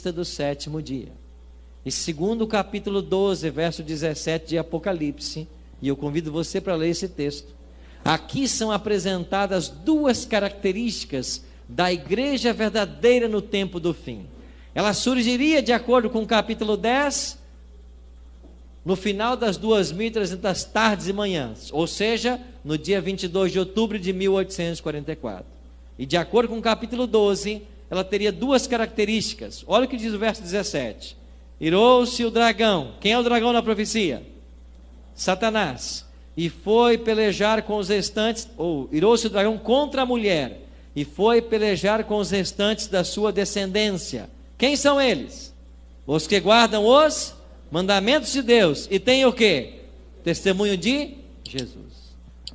do sétimo dia. E segundo o capítulo 12, verso 17 de Apocalipse, e eu convido você para ler esse texto, aqui são apresentadas duas características da igreja verdadeira no tempo do fim. Ela surgiria, de acordo com o capítulo 10, no final das 2.300 tardes e manhãs, ou seja, no dia 22 de outubro de 1844. E de acordo com o capítulo 12, ela teria duas características. Olha o que diz o verso 17. Irou-se o dragão. Quem é o dragão na profecia? Satanás. E foi pelejar com os restantes, ou irou-se o dragão contra a mulher, e foi pelejar com os restantes da sua descendência. Quem são eles? Os que guardam os mandamentos de Deus. E tem o quê? Testemunho de Jesus.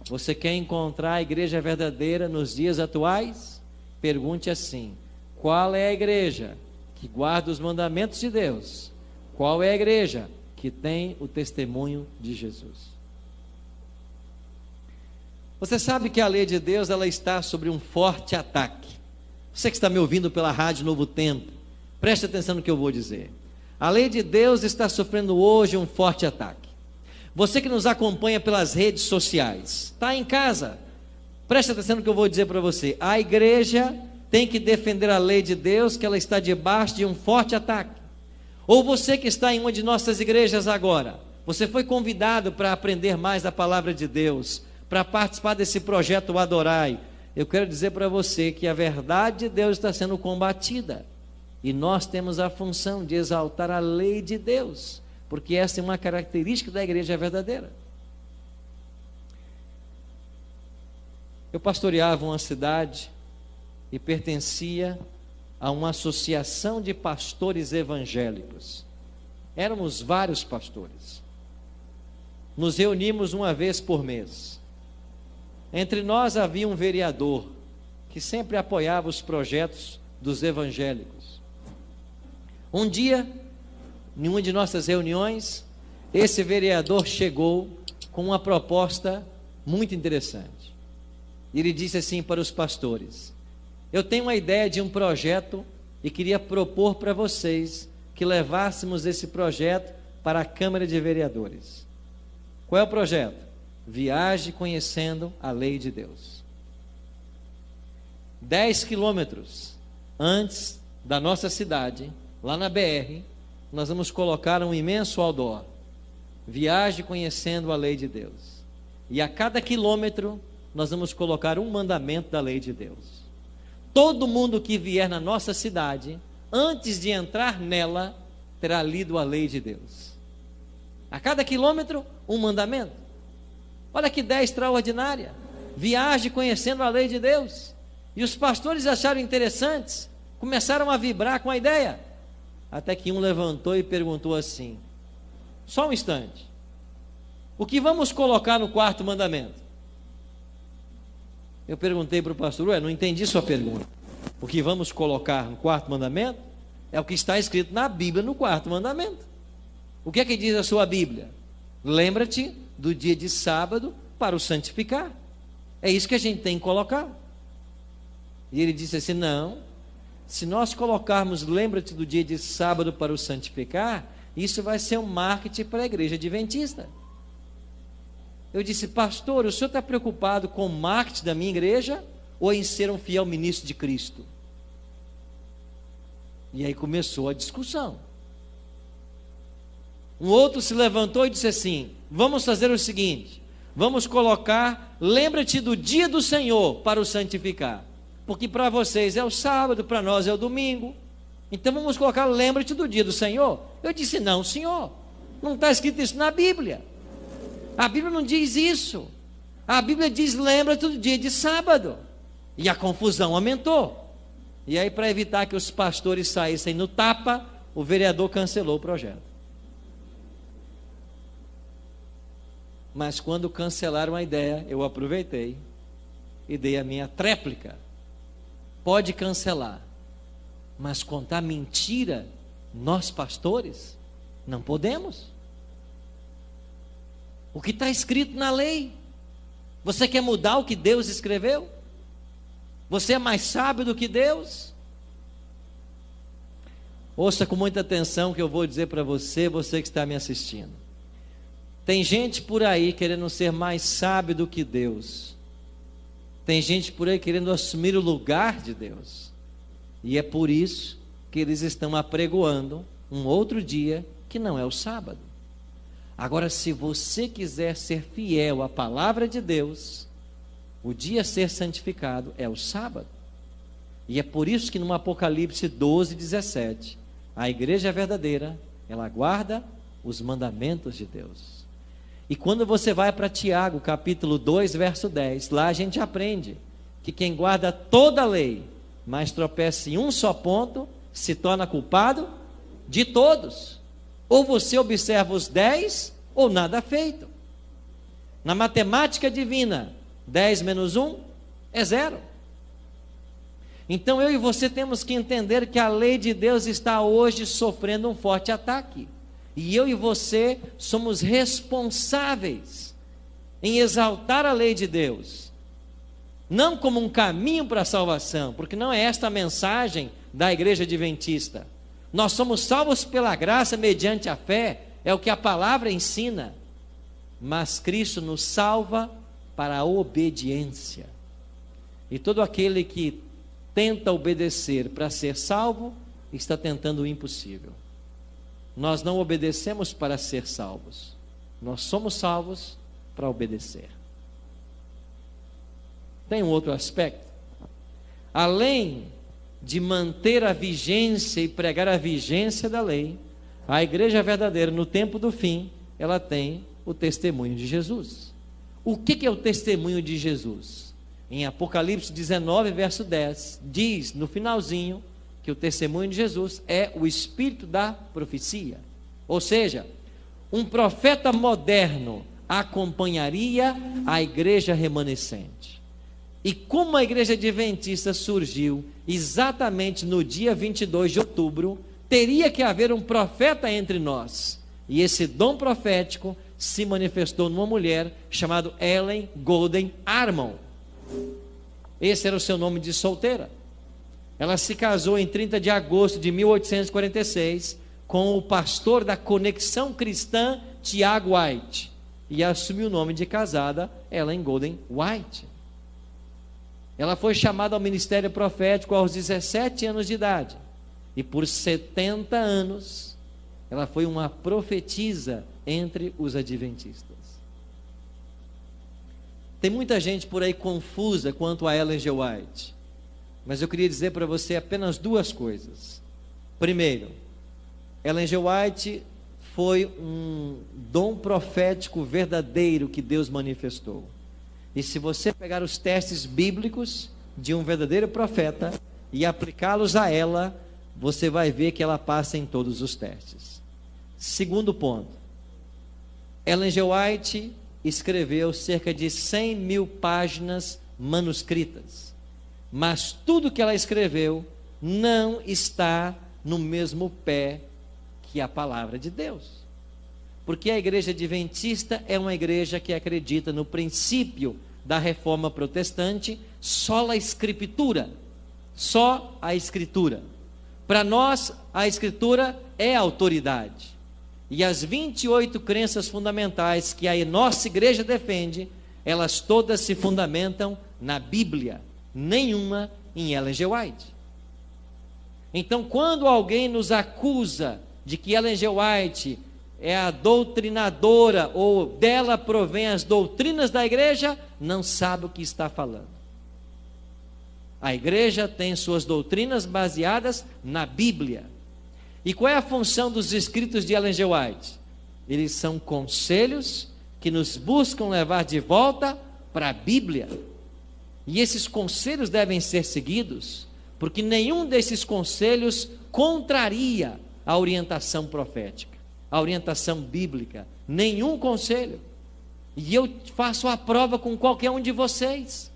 Você quer encontrar a igreja verdadeira nos dias atuais? Pergunte assim: qual é a igreja que guarda os mandamentos de Deus? Qual é a igreja que tem o testemunho de Jesus? Você sabe que a lei de Deus, ela está sobre um forte ataque. Você que está me ouvindo pela rádio Novo Tempo, preste atenção no que eu vou dizer. A lei de Deus está sofrendo hoje um forte ataque. Você que nos acompanha pelas redes sociais, está em casa, preste atenção no que eu vou dizer para você. A igreja tem que defender a lei de Deus, que ela está debaixo de um forte ataque. Ou você que está em uma de nossas igrejas agora, você foi convidado para aprender mais da palavra de Deus, para participar desse projeto Adorai. Eu quero dizer para você que a verdade de Deus está sendo combatida, e nós temos a função de exaltar a lei de Deus, porque essa é uma característica da igreja verdadeira. Eu pastoreava uma cidade e pertencia a uma associação de pastores evangélicos. Éramos vários pastores. Nos reunimos uma vez por mês. Entre nós havia um vereador que sempre apoiava os projetos dos evangélicos. Um dia, em uma de nossas reuniões, esse vereador chegou com uma proposta muito interessante. Ele disse assim para os pastores: eu tenho uma ideia de um projeto e queria propor para vocês que levássemos esse projeto para a Câmara de Vereadores. Qual é o projeto? Viaje conhecendo a lei de Deus. 10 quilômetros antes da nossa cidade, lá na BR, nós vamos colocar um imenso outdoor: viaje conhecendo a lei de Deus. E a cada quilômetro nós vamos colocar um mandamento da lei de Deus. Todo mundo que vier na nossa cidade, antes de entrar nela, terá lido a lei de Deus. A cada quilômetro, um mandamento. Olha que ideia extraordinária. Viaje conhecendo a lei de Deus. E os pastores acharam interessantes, começaram a vibrar com a ideia. Até que um levantou e perguntou assim: só um instante, o que vamos colocar no quarto mandamento? Eu perguntei para o pastor: não entendi sua pergunta. O que vamos colocar no quarto mandamento é o que está escrito na Bíblia no quarto mandamento. O que é que diz a sua Bíblia? Lembra-te do dia de sábado para o santificar. É isso que a gente tem que colocar. E ele disse assim: não, se nós colocarmos lembra-te do dia de sábado para o santificar, isso vai ser um marketing para a igreja adventista. Eu disse: pastor, o senhor está preocupado com o marketing da minha igreja ou em ser um fiel ministro de Cristo? E aí começou a discussão. Um outro se levantou e disse assim: vamos fazer o seguinte, vamos colocar lembra-te do dia do Senhor para o santificar, porque para vocês é o sábado, para nós é o domingo, então vamos colocar lembra-te do dia do Senhor. Eu disse: não, senhor, não está escrito isso na Bíblia. A Bíblia não diz isso. A Bíblia diz lembra-te do dia de sábado. E a confusão aumentou. E aí, para evitar que os pastores saíssem no tapa, o vereador cancelou o projeto. Mas quando cancelaram a ideia, eu aproveitei e dei a minha tréplica. Pode cancelar, mas contar mentira, nós pastores, não podemos. O que está escrito na lei? Você quer mudar o que Deus escreveu? Você é mais sábio do que Deus? Ouça com muita atenção o que eu vou dizer para você, você que está me assistindo. Tem gente por aí querendo ser mais sábio do que Deus. Tem gente por aí querendo assumir o lugar de Deus. E é por isso que eles estão apregoando um outro dia que não é o sábado. Agora, se você quiser ser fiel à palavra de Deus, o dia a ser santificado é o sábado. E é por isso que no Apocalipse 12, 17, a igreja verdadeira, ela guarda os mandamentos de Deus. E quando você vai para Tiago, capítulo 2, verso 10, lá a gente aprende que quem guarda toda a lei, mas tropeça em um só ponto, se torna culpado de todos. Ou você observa os 10, ou nada feito. Na matemática divina, 10 menos 1 é 0. Então eu e você temos que entender que a lei de Deus está hoje sofrendo um forte ataque. E eu e você somos responsáveis em exaltar a lei de Deus. Não como um caminho para a salvação, porque não é esta a mensagem da igreja adventista. Nós somos salvos pela graça mediante a fé, é o que a palavra ensina. Mas Cristo nos salva para a obediência. E todo aquele que tenta obedecer para ser salvo, está tentando o impossível. Nós não obedecemos para ser salvos. Nós somos salvos para obedecer. Tem um outro aspecto. Além de manter a vigência e pregar a vigência da lei, a igreja verdadeira, no tempo do fim, ela tem o testemunho de Jesus. O que é o testemunho de Jesus? Em Apocalipse 19, verso 10, diz no finalzinho que o testemunho de Jesus é o espírito da profecia. Ou seja, um profeta moderno acompanharia a igreja remanescente. E como a igreja adventista surgiu exatamente no dia 22 de outubro, teria que haver um profeta entre nós. E esse dom profético se manifestou numa mulher chamada Ellen Golden Armon. Esse era o seu nome de solteira. Ela se casou em 30 de agosto de 1846 com o pastor da Conexão Cristã, Tiago White, e assumiu o nome de casada Ellen Golden White. Ela foi chamada ao ministério profético aos 17 anos de idade, e por 70 anos ela foi uma profetisa entre os adventistas. Tem muita gente por aí confusa quanto a Ellen G. White, mas eu queria dizer para você apenas duas coisas. Primeiro, Ellen G. White foi um dom profético verdadeiro que Deus manifestou. E se você pegar os testes bíblicos de um verdadeiro profeta e aplicá-los a ela, você vai ver que ela passa em todos os testes. Segundo ponto, Ellen G. White escreveu cerca de 100 mil páginas manuscritas, mas tudo que ela escreveu não está no mesmo pé que a palavra de Deus, porque a igreja adventista é uma igreja que acredita no princípio da reforma protestante, sola escritura, só a escritura. Para nós, a escritura é a autoridade. E as 28 crenças fundamentais que a nossa igreja defende, elas todas se fundamentam na Bíblia, nenhuma em Ellen G. White. Então, quando alguém nos acusa de que Ellen G. White é a doutrinadora, ou dela provém as doutrinas da igreja, não sabe o que está falando. A igreja tem suas doutrinas baseadas na Bíblia. E qual é a função dos escritos de Ellen G. White? Eles são conselhos que nos buscam levar de volta para a Bíblia. E esses conselhos devem ser seguidos, porque nenhum desses conselhos contraria a orientação profética, a orientação bíblica. Nenhum conselho. E eu faço a prova com qualquer um de vocês.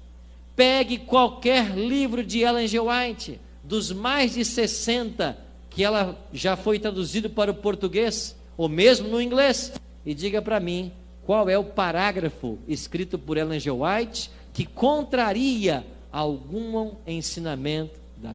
Pegue qualquer livro de Ellen G. White, dos mais de 60 que ela já foi traduzido para o português, ou mesmo no inglês, e diga para mim qual é o parágrafo escrito por Ellen G. White que contraria algum ensinamento